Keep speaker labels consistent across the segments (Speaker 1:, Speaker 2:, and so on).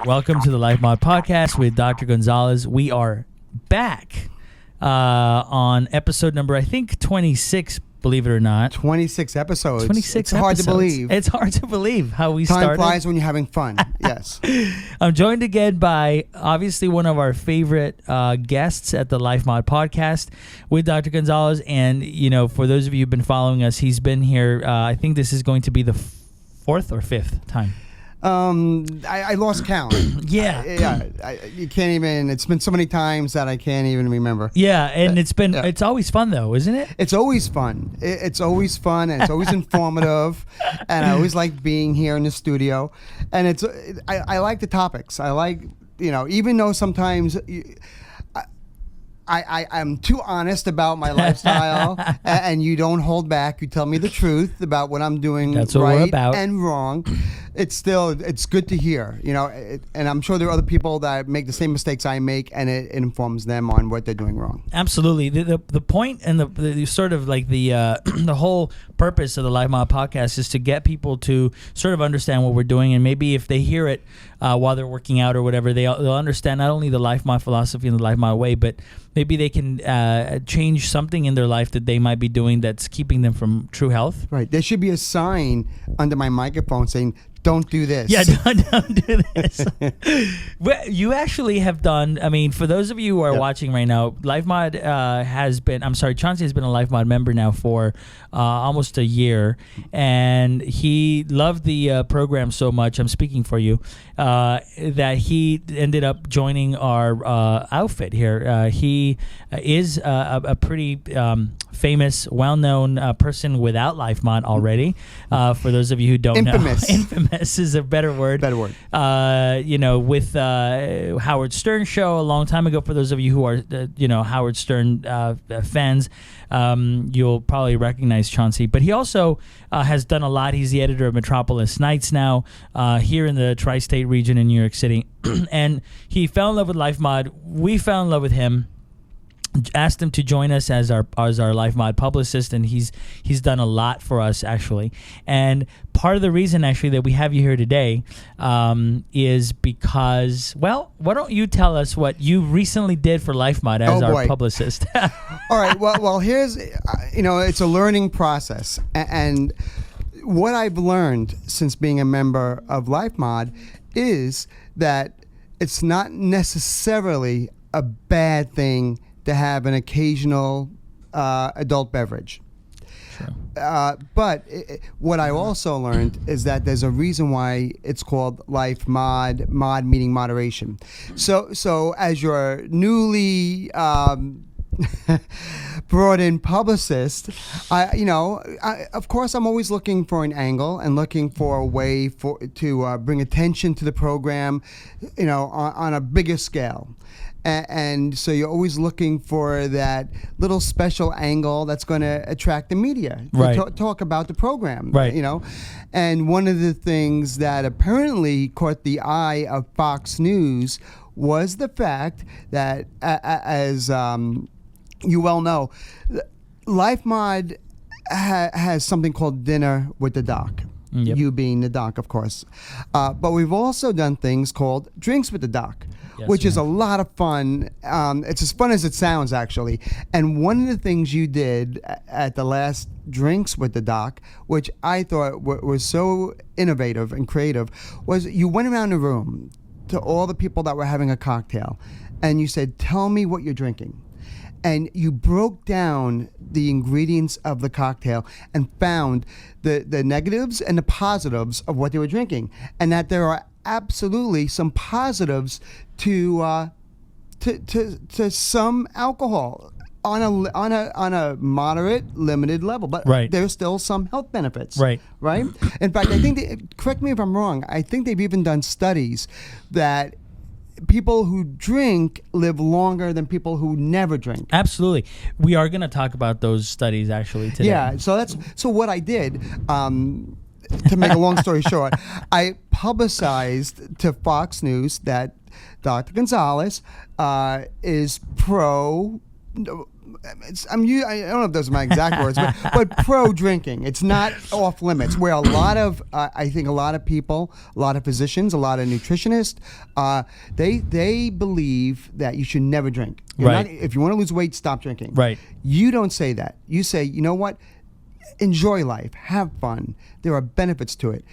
Speaker 1: Welcome to the Life Mod Podcast with Dr. Gonzalez. We are back on episode number, I think, 26, believe it or not.
Speaker 2: 26 episodes.
Speaker 1: 26
Speaker 2: It's hard
Speaker 1: episodes.
Speaker 2: to believe.
Speaker 1: It's hard to believe how we
Speaker 2: Time
Speaker 1: started.
Speaker 2: flies when you're having fun. Yes.
Speaker 1: I'm joined again by, obviously, one of our favorite guests at the Life Mod Podcast with Dr. Gonzalez. And, you know, for those of you who've been following us, he's been here. I think this is going to be the fourth or fifth time.
Speaker 2: I lost count.
Speaker 1: Yeah.
Speaker 2: You can't even, it's been so many times that I can't even remember.
Speaker 1: Yeah, and it's always fun though, isn't it?
Speaker 2: It's always fun. It's always fun, and it's always informative, and I always like being here in the studio. And I like the topics. I like, even though sometimes I'm too honest about my lifestyle, and you don't hold back. You tell me the truth about what I'm doing.
Speaker 1: That's what we're
Speaker 2: right
Speaker 1: about.
Speaker 2: And wrong. It's good to hear, and I'm sure there are other people that make the same mistakes I make, and it informs them on what they're doing wrong.
Speaker 1: Absolutely. The point and the sort of like the the whole purpose of the Life Mod Podcast is to get people to sort of understand what we're doing, and maybe if they hear it while they're working out or whatever, they'll understand not only the Life Mod philosophy and the Life Mod way, but maybe they can change something in their life that they might be doing that's keeping them from true health.
Speaker 2: Right. There should be a sign under my microphone saying, "Don't do this."
Speaker 1: Yeah, don't do this. Well, you actually have done, I mean, for those of you who are watching right now, Life Mod Chauncey has been a Life Mod member now for almost a year, and he loved the program so much, I'm speaking for you, that he ended up joining our outfit here. He is a pretty famous, well-known person without Life Mod already. For those of you who don't know. Infamous is a better word. With Howard Stern show a long time ago. For those of you who are, Howard Stern fans, you'll probably recognize Chauncey. But he also has done a lot. He's the editor of Metropolis Nights now here in the tri-state region in New York City. And he fell in love with Life Mod. We fell in love with him. Asked him to join us as our Life Mod publicist, and he's done a lot for us actually. And part of the reason actually that we have you here today is because, well, why don't you tell us what you recently did for Life Mod as our publicist?
Speaker 2: All right. Well, here's it's a learning process, and what I've learned since being a member of Life Mod is that it's not necessarily a bad thing to have an occasional adult beverage.
Speaker 1: True.
Speaker 2: But what I also learned is that there's a reason why it's called Life Mod meaning moderation. So as your newly brought in publicist, of course I'm always looking for an angle and looking for a way to bring attention to the program, on a bigger scale. And so you're always looking for that little special angle that's going to attract the media to talk about the program,
Speaker 1: right?
Speaker 2: And one of the things that apparently caught the eye of Fox News was the fact that, as you well know, Life Mod has something called Dinner with the Doc.
Speaker 1: Yep.
Speaker 2: You being the doc, of course. But we've also done things called Drinks with the Doc, which is a lot of fun. It's as fun as it sounds, actually. And one of the things you did at the last Drinks with the Doc, which I thought was so innovative and creative, was you went around the room to all the people that were having a cocktail, and you said, "Tell me what you're drinking." And you broke down the ingredients of the cocktail and found the negatives and the positives of what they were drinking, and that there are absolutely some positives to some alcohol on a moderate, limited level, but there's still some health benefits. Right. In fact, I think correct me if I'm wrong. I think they've even done studies that people who drink live longer than people who never drink.
Speaker 1: Absolutely. We are going to talk about those studies actually today.
Speaker 2: Yeah. So what I did, to make a long story short, I publicized to Fox News that Dr. Gonzalez is pro I don't know if those are my exact words, but pro drinking. It's not off limits. Where a lot of, I think a lot of people, a lot of physicians, a lot of nutritionists, they believe that you should never drink. If you want to lose weight, stop drinking.
Speaker 1: Right.
Speaker 2: You don't say that. You say, you know what? Enjoy life. Have fun. There are benefits to it.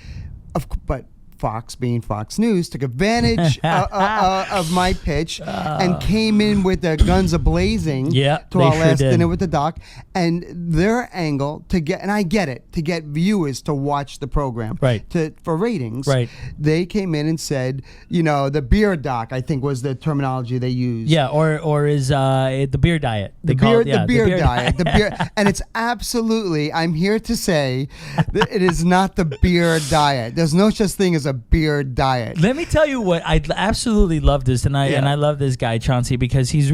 Speaker 2: But Fox, being Fox News, took advantage of my pitch and came in with the guns a-blazing to our last dinner with the doc, and their angle to get, and I get it, to get viewers to watch the program, for ratings. Right. They came in and said, the beer doc, I think was the terminology they used.
Speaker 1: Yeah, or is the beer diet.
Speaker 2: The beer diet. The beer, and it's absolutely, I'm here to say that it is not the beer diet. There's no such thing as a beer diet.
Speaker 1: Let me tell you what, I absolutely love this, and I love this guy Chauncey, because he's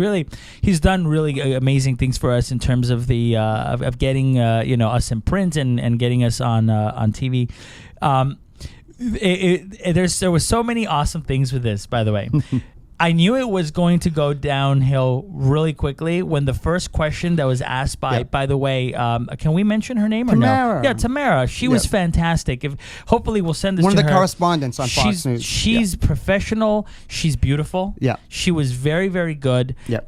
Speaker 1: done really amazing things for us in terms of the of getting us in print and getting us on TV. There was so many awesome things with this, by the way. I knew it was going to go downhill really quickly when the first question that was asked by the way, can we mention her name or
Speaker 2: Tamara.
Speaker 1: no? Yeah, Tamara. She was fantastic. Hopefully we'll send this to her.
Speaker 2: One of the correspondents on Fox News.
Speaker 1: She's professional. She's beautiful.
Speaker 2: Yeah.
Speaker 1: She was very, very good.
Speaker 2: Yeah.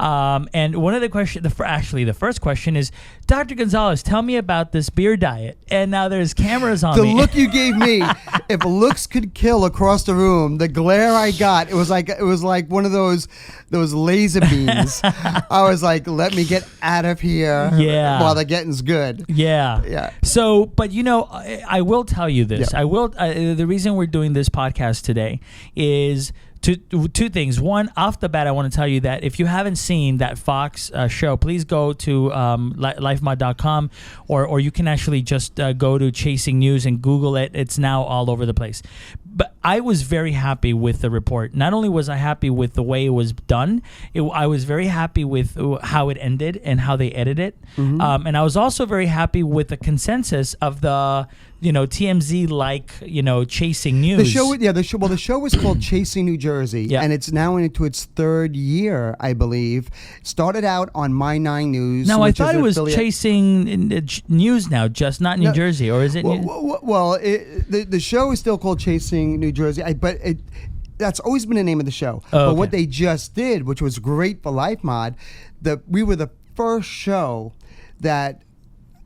Speaker 1: And one of the questions, the first question is, Dr. Gonzalez, tell me about this beer diet. And now there's cameras on me.
Speaker 2: The look you gave me, if looks could kill across the room, the glare I got, it was like one of those laser beams. I was like, let me get out of here while the getting's good.
Speaker 1: Yeah. So, but I will tell you this. I will. The reason we're doing this podcast today is two things. One, off the bat, I want to tell you that if you haven't seen that Fox show, please go to lifemod.com, or you can actually just go to Chasing News and Google it. It's now all over the place. But I was very happy with the report. Not only was I happy with the way it was done, I was very happy with how it ended and how they edited it. Mm-hmm. And I was also very happy with the consensus of the TMZ Chasing News.
Speaker 2: The show was called Chasing New Jersey, and it's now into its third year, I believe. Started out on My 9 News.
Speaker 1: No, I thought it was Chasing News now, just not New Jersey, or is it?
Speaker 2: The show is still called Chasing New Jersey, but that's always been the name of the show. But what they just did, which was great for LifeMod, we were the first show that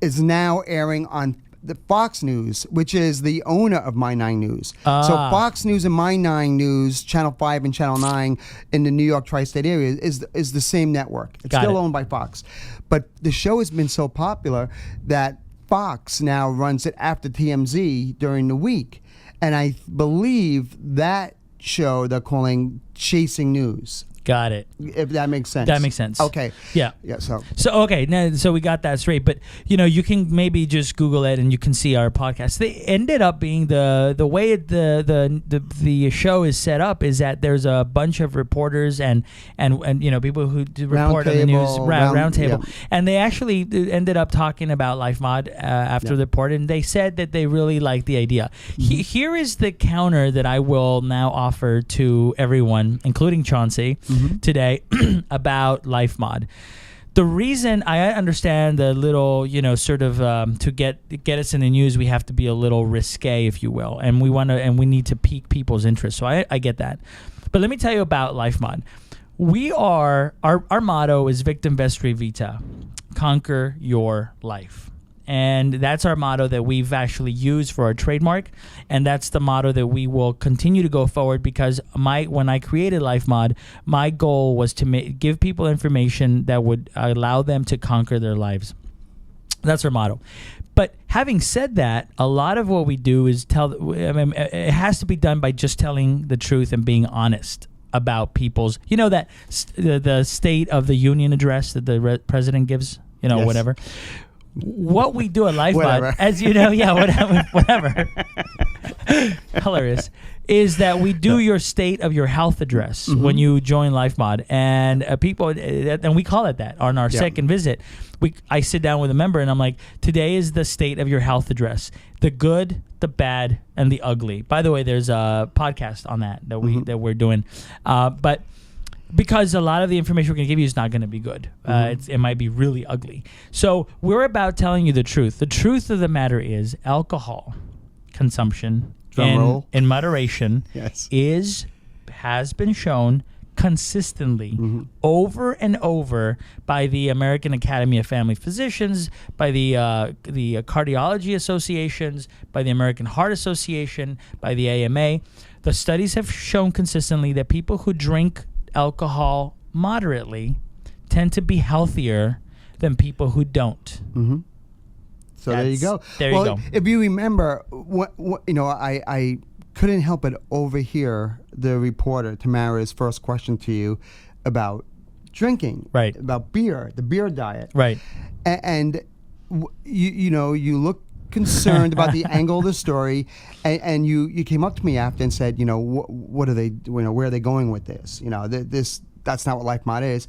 Speaker 2: is now airing on the Fox News, which is the owner of My 9 News. So Fox News and My 9 News, Channel 5 and Channel 9 in the New York tri-state area is the same network. It's still owned by Fox. But the show has been so popular that Fox now runs it after TMZ during the week. And I believe that show they're calling Chasing News.
Speaker 1: Got it.
Speaker 2: If that makes sense.
Speaker 1: That makes sense.
Speaker 2: Okay.
Speaker 1: Yeah.
Speaker 2: Yeah. So
Speaker 1: okay. Now, so we got that straight. But you can maybe just Google it and you can see our podcast. They ended up being the way the show is set up is that there's a bunch of reporters and people who do report on the news round table, and they actually ended up talking about LifeMod after the report, and they said that they really liked the idea. Mm-hmm. Here is the counter that I will now offer to everyone, including Chauncey. Today about LifeMod. The reason I understand the little, to get us in the news, we have to be a little risque, if you will, and we need to pique people's interest. So I get that. But let me tell you about LifeMod. Our motto is Victim Vestri Vita, conquer your life. And that's our motto that we've actually used for our trademark. And that's the motto that we will continue to go forward, because when I created LifeMod, my goal was to give people information that would allow them to conquer their lives. That's our motto. But having said that, a lot of what we do is it has to be done by just telling the truth and being honest about people's, that the State of the Union address that the president gives, whatever. What we do at LifeMod, as you know, whatever. Hilarious. Is that we do your state of your health address when you join LifeMod, and and we call it that on our second visit. I sit down with a member and I'm like, today is the state of your health address: the good, the bad, and the ugly. By the way, there's a podcast on that we're doing, but Because a lot of the information we're going to give you is not going to be good. It might be really ugly. So we're about telling you the truth. The truth of the matter is alcohol consumption in moderation has been shown consistently over and over by the American Academy of Family Physicians, by the Cardiology Associations, by the American Heart Association, by the AMA. The studies have shown consistently that people who drink alcohol moderately tend to be healthier than people who don't.
Speaker 2: So there you go.
Speaker 1: There you go.
Speaker 2: If you remember, I couldn't help but overhear the reporter Tamara's first question to you about drinking,
Speaker 1: right?
Speaker 2: About beer, the beer diet,
Speaker 1: right?
Speaker 2: And you look concerned about the angle of the story, and you came up to me after and said, what are they, where are they going with this? That's not what Life Mod is.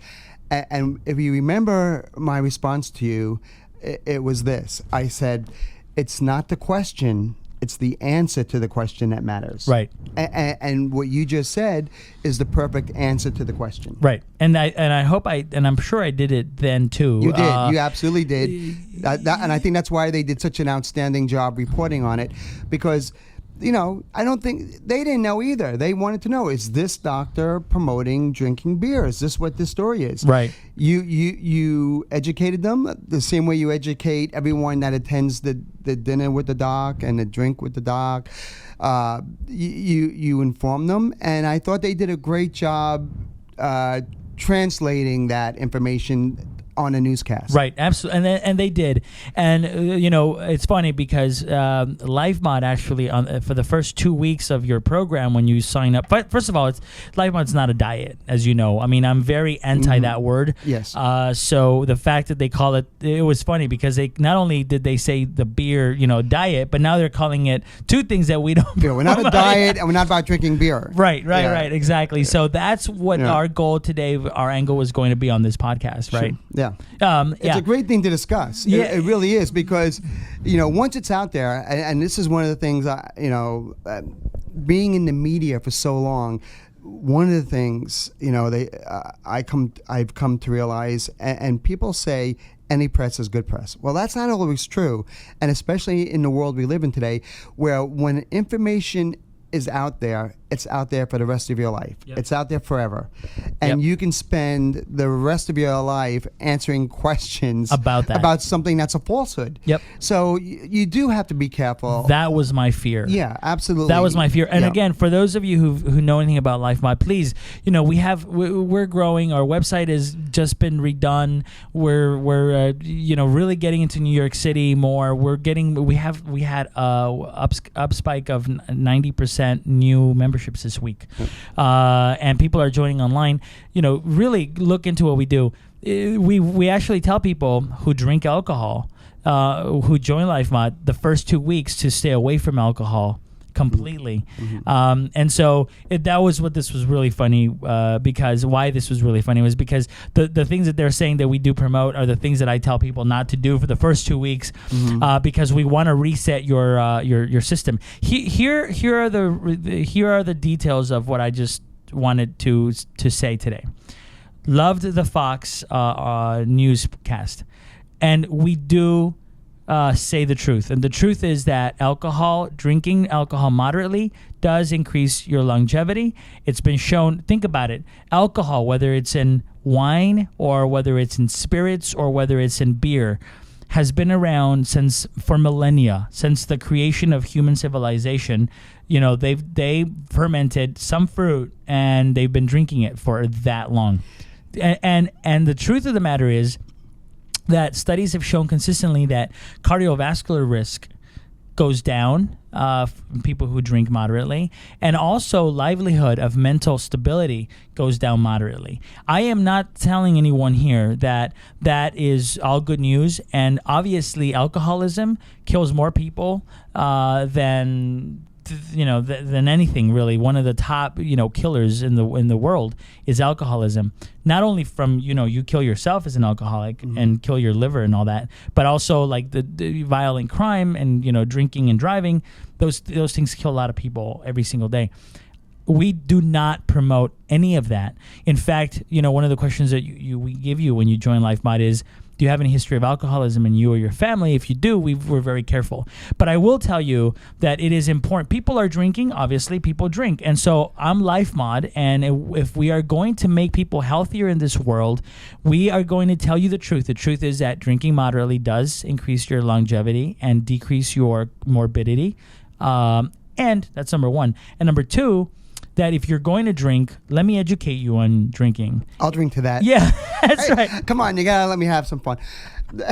Speaker 2: And if you remember my response to you, it was this. I said, it's not the question, it's the answer to the question that matters.
Speaker 1: Right.
Speaker 2: And what you just said is the perfect answer to the question.
Speaker 1: Right. And I hope I'm sure I did it then too.
Speaker 2: You did. You absolutely did. And I think that's why they did such an outstanding job reporting on it, because I don't think they didn't know either. They wanted to know, is this doctor promoting drinking beer? Is this what the story is?
Speaker 1: Right.
Speaker 2: You educated them the same way you educate everyone that attends the dinner with the doc and the drink with the doc. You inform them, and I thought they did a great job translating that information on a newscast.
Speaker 1: Right, absolutely, and they did. And it's funny because Life Mod actually for the first 2 weeks of your program when you sign up. But first of all, Life Mod's not a diet, as you know. I mean, I'm very anti that word.
Speaker 2: Yes.
Speaker 1: So the fact that they call it was funny because they not only did they say the beer, diet, but now they're calling it two things that we don't.
Speaker 2: Yeah, we're not a diet, and we're not about drinking beer.
Speaker 1: Right, exactly. So that's what our goal today, our angle was going to be on this podcast, right?
Speaker 2: Sure. Yeah. It's a great thing to discuss. Yeah. It really is, because once it's out there, and this is one of the things being in the media for so long, one of the things I've come to realize, and people say any press is good press. Well, that's not always true, and especially in the world we live in today, where when information is out there, it's out there for the rest of your life. Yep. It's out there forever. And you can spend the rest of your life answering questions about something that's a falsehood.
Speaker 1: Yep.
Speaker 2: So you do have to be careful.
Speaker 1: That was my fear.
Speaker 2: Yeah, absolutely.
Speaker 1: That was my fear. And again, for those of you who know anything about Life Mod, please, we're growing. Our website has just been redone. We're really getting into New York City more. We had up spike of 90% new memberships this week, and people are joining online. Really look into what we do. We actually tell people who drink alcohol, who join Life Mod, the first 2 weeks to stay away from alcohol completely. And so that was what this was really funny, because why this was really funny was because the things that they're saying that we do promote are the things that I tell people not to do for the first 2 weeks, because we want to reset your system. Here are the details of what I just wanted to say today. Loved the Fox newscast, and we do say the truth. And the truth is that drinking alcohol moderately does increase your longevity. It's been shown, think about it, alcohol, whether it's in wine or whether it's in spirits or whether it's in beer, has been around for millennia, since the creation of human civilization. They fermented some fruit and they've been drinking it for that long. And the truth of the matter is that studies have shown consistently that cardiovascular risk goes down from people who drink moderately, and also livelihood of mental stability goes down moderately. I am not telling anyone here that is all good news, and obviously alcoholism kills more people than anything really. One of the top killers in the world is alcoholism. Not only from you kill yourself as an alcoholic and kill your liver and all that, but also like the violent crime and drinking and driving. Those things kill a lot of people every single day. we do not promote any of that. In fact, one of the questions that we give you when you join LifeMod is, do you have any history of alcoholism in you or your family? If you do, we're very careful. But I will tell you that it is important. People are drinking. Obviously, people drink. And so I'm LifeMod, and if we are going to make people healthier in this world, we are going to tell you the truth. The truth is that drinking moderately does increase your longevity and decrease your morbidity. And that's number one. And number two, that if you're going to drink, let me educate you on drinking.
Speaker 2: I'll drink to that.
Speaker 1: Yeah, that's right.
Speaker 2: Come on, you gotta let me have some fun.
Speaker 1: Go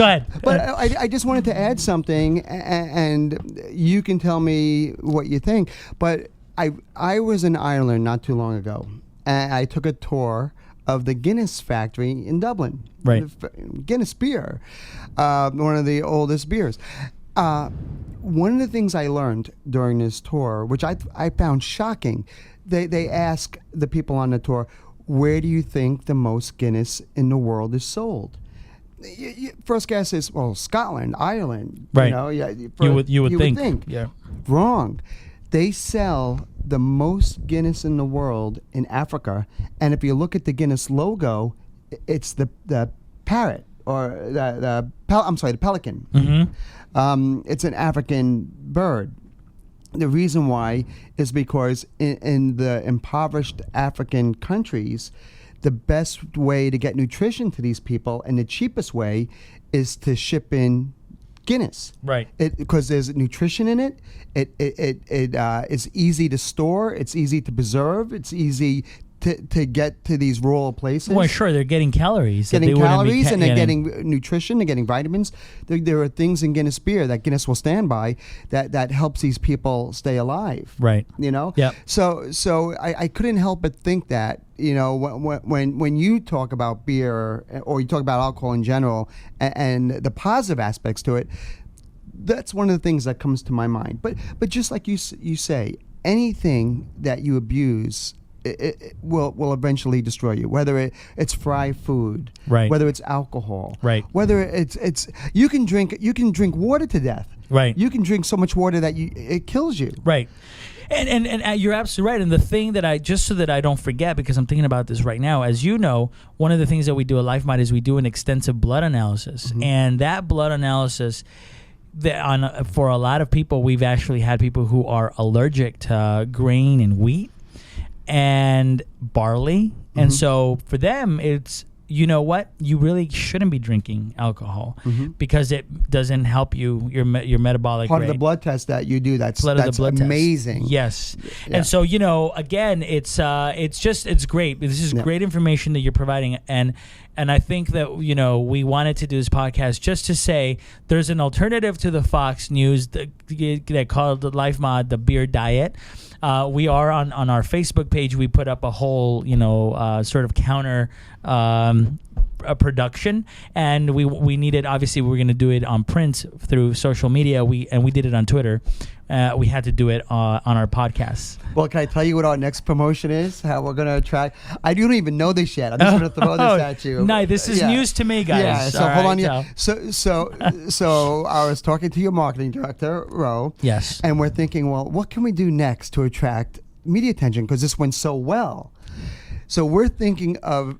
Speaker 1: ahead.
Speaker 2: But I just wanted to add something, and you can tell me what you think. But I was in Ireland not too long ago, and I took a tour of the Guinness factory in Dublin.
Speaker 1: Right.
Speaker 2: Guinness beer, one of the oldest beers. One of the things I learned during this tour, which I found shocking, they ask the people on the tour, where do you think the most Guinness in the world is sold? First guess is, well, Scotland, Ireland.
Speaker 1: Right.
Speaker 2: You would think.
Speaker 1: Yeah.
Speaker 2: Wrong. They sell the most Guinness in the world in Africa, and if you look at the Guinness logo, it's the parrot. Or the pelican.
Speaker 1: Mm-hmm.
Speaker 2: It's an African bird. The reason why is because in the impoverished African countries, the best way to get nutrition to these people and the cheapest way is to ship in Guinness.
Speaker 1: Right.
Speaker 2: Because there's nutrition in it. It's easy to store. It's easy to preserve. It's easy to get to these rural places.
Speaker 1: Well, sure, they're getting calories.
Speaker 2: And they're getting nutrition, they're getting vitamins. There are things in Guinness beer that Guinness will stand by that helps these people stay alive.
Speaker 1: Right.
Speaker 2: Yeah. So I couldn't help but think that, when you talk about beer or you talk about alcohol in general and the positive aspects to it, that's one of the things that comes to my mind. But just like you say, anything that you abuse, it will eventually destroy you. Whether it's fried food,
Speaker 1: right?
Speaker 2: Whether it's alcohol,
Speaker 1: right?
Speaker 2: Whether it's you can drink water to death,
Speaker 1: right? You
Speaker 2: can drink so much water that it kills you,
Speaker 1: right? And you're absolutely right. And the thing that just so that I don't forget, because I'm thinking about this right now, as you know, one of the things that we do at LifeMod is we do an extensive blood analysis, mm-hmm. and that blood analysis. For a lot of people, we've actually had people who are allergic to grain and wheat and barley. Mm-hmm. And so for them, it's, you know what? You really shouldn't be drinking alcohol mm-hmm. because it doesn't help your metabolic
Speaker 2: part
Speaker 1: rate.
Speaker 2: Of the blood test that you do. That's amazing.
Speaker 1: Test. Yes. Yeah. And so, again, it's great. This is great information that you're providing. And I think that, we wanted to do this podcast just to say there's an alternative to the Fox News that called the LifeMod the beer diet. We are on our Facebook page. We put up a whole, sort of counter a production, and we needed, obviously we were going to do it on print through social media. We did it on Twitter. We had to do it on our podcast.
Speaker 2: Well, can I tell you what our next promotion is? How we're going to attract? I don't even know this yet. I'm just going to throw this at you.
Speaker 1: No, this is news to me, guys.
Speaker 2: Yeah. So hold on. Yeah. So I was talking to your marketing director, Ro.
Speaker 1: Yes.
Speaker 2: And we're thinking, well, what can we do next to attract media attention? Because this went so well. So we're thinking of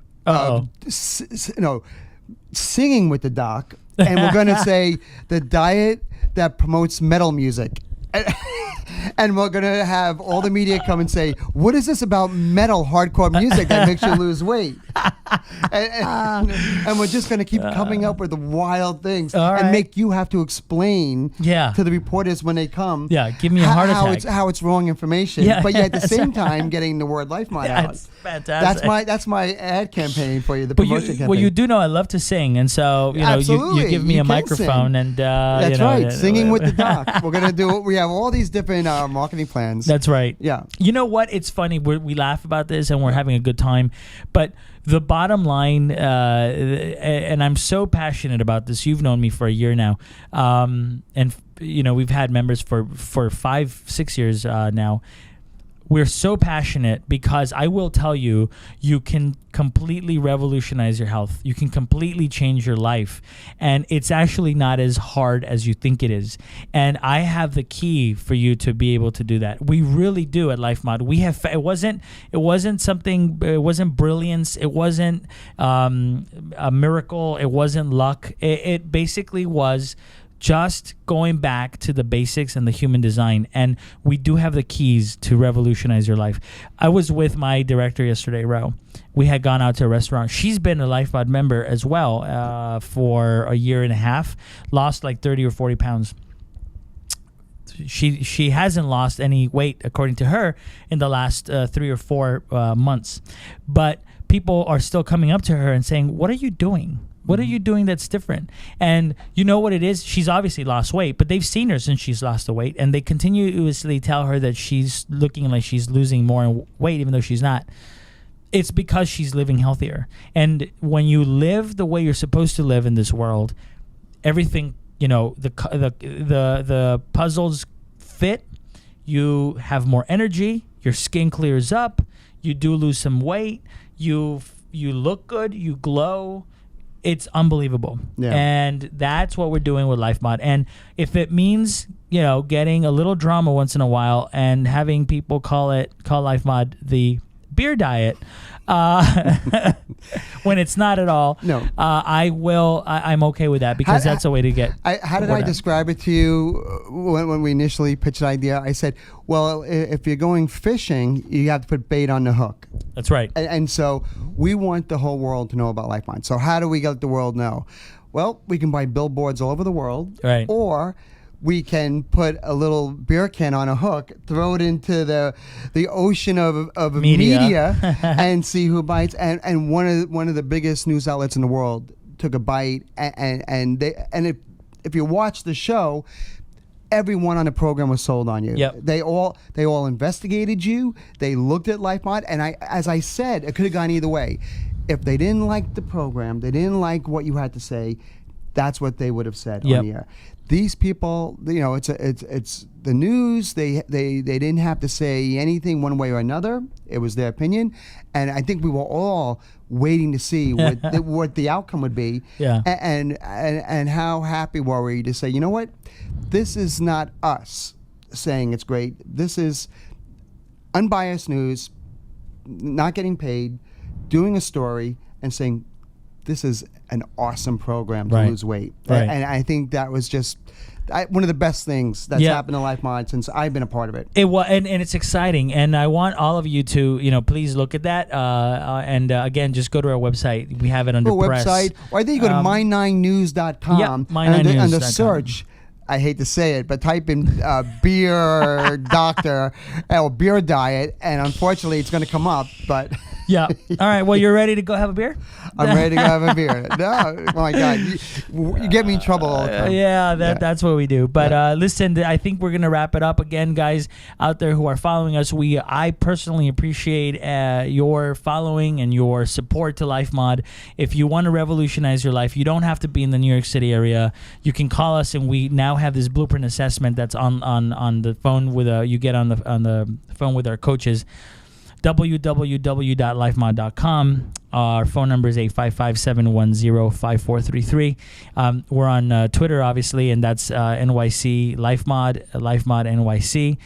Speaker 2: singing with the doc, and we're going to say the diet that promotes metal music. And we're going to have all the media come and say, what is this about metal hardcore music that makes you lose weight? And we're just going to keep coming up with wild things and make you have to explain to the reporters when they come.
Speaker 1: Yeah, give me a heart attack.
Speaker 2: How it's wrong information. Yeah. But yet at the same time getting the word LifeMod out.
Speaker 1: That's fantastic.
Speaker 2: That's my ad campaign for you, the promotion campaign.
Speaker 1: Well, you do know I love to sing, and so you give me a microphone
Speaker 2: sing.
Speaker 1: And
Speaker 2: that's right, singing with the doc. We're gonna do it. We have all these different marketing plans.
Speaker 1: That's right.
Speaker 2: Yeah.
Speaker 1: You know what? It's funny. We laugh about this and we're having a good time, but the bottom line, and I'm so passionate about this. You've known me for a year now, and we've had members for 5-6 years now. we're so passionate because I will tell you, you can completely revolutionize your health. You can completely change your life. And it's actually not as hard as you think it is. And I have the key for you to be able to do that. We really do at LifeMod. We have, it wasn't brilliance. It wasn't a miracle. It wasn't luck. It basically was just going back to the basics and the human design. And we do have the keys to revolutionize your life. I was with my director yesterday, Ro. We had gone out to a restaurant. She's been a LifeMod member as well for a year and a half, lost like 30 or 40 pounds. She hasn't lost any weight, according to her, in the last 3 or 4 months. But people are still coming up to her and saying, what are you doing? What are you doing that's different? And you know what it is? She's obviously lost weight, but they've seen her since she's lost the weight, and they continuously tell her that she's looking like she's losing more weight, even though she's not. It's because she's living healthier. And when you live the way you're supposed to live in this world, everything, you know, the puzzles fit. You have more energy. Your skin clears up. You do lose some weight. You look good. You glow. It's unbelievable. Yeah. And that's what we're doing with LifeMod. And if it means, you know, getting a little drama once in a while and having people call LifeMod the beer diet, when it's not at all, no. I'm okay with that, because that's a way to get.
Speaker 2: How did I describe it to you when we initially pitched the idea? I said, well, if you're going fishing, you have to put bait on the hook.
Speaker 1: That's right.
Speaker 2: And so we want the whole world to know about LifeMod. So how do we let the world know? Well, we can buy billboards all over the world, right? Or we can put a little beer can on a hook, throw it into the ocean of media and see who bites. And one of the biggest news outlets in the world took a bite, and if you watch the show, everyone on the program was sold on you. Yep. They all investigated you. They looked at LifeMod, and as I said, it could have gone either way. If they didn't like the program, they didn't like what you had to say, that's what they would have said on the air. These people, you know, it's the news. They didn't have to say anything one way or another. It was their opinion, and I think we were all waiting to see what the outcome would be. Yeah. And how happy were we to say, you know what, this is not us saying it's great. This is unbiased news, not getting paid, doing a story and saying, this is an awesome program to lose weight. Right. And I think that was just one of the best things that's happened to LifeMod since I've been a part of it.
Speaker 1: And it's exciting. And I want all of you to, you know, please look at that. And again, just go to our website. We have it under press.
Speaker 2: Website. Or I think you go to my9news.com.
Speaker 1: Yeah, my9news.com.
Speaker 2: Under search, I hate to say it, but type in beer doctor or beer diet, and unfortunately it's going to come up, but...
Speaker 1: Yeah. All right. Well, you're ready to go have a beer?
Speaker 2: I'm ready to go have a beer. No, oh my God, you get me in trouble all the time.
Speaker 1: That's what we do. But listen, I think we're gonna wrap it up again, guys out there who are following us. I personally appreciate your following and your support to LifeMod. If you want to revolutionize your life, you don't have to be in the New York City area. You can call us, and we now have this blueprint assessment that's on the phone with you get on the phone with our coaches. www.lifemod.com. Our phone number is 855-710-5433. We're on Twitter, obviously, and that's NYC LifeMod NYC.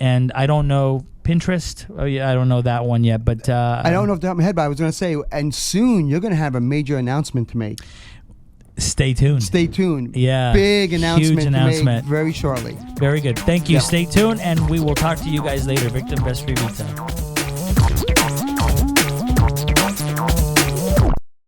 Speaker 1: And I don't know Pinterest. I don't know that one yet, but
Speaker 2: I don't know off the top of my head, but I was going to say, and soon you're going to have a major announcement to make.
Speaker 1: Stay tuned.
Speaker 2: Stay tuned.
Speaker 1: Yeah.
Speaker 2: Big announcement.
Speaker 1: Huge announcement.
Speaker 2: To make very shortly.
Speaker 1: Very good. Thank you. Yeah. Stay tuned, and we will talk to you guys later. Victim Best Free Pizza.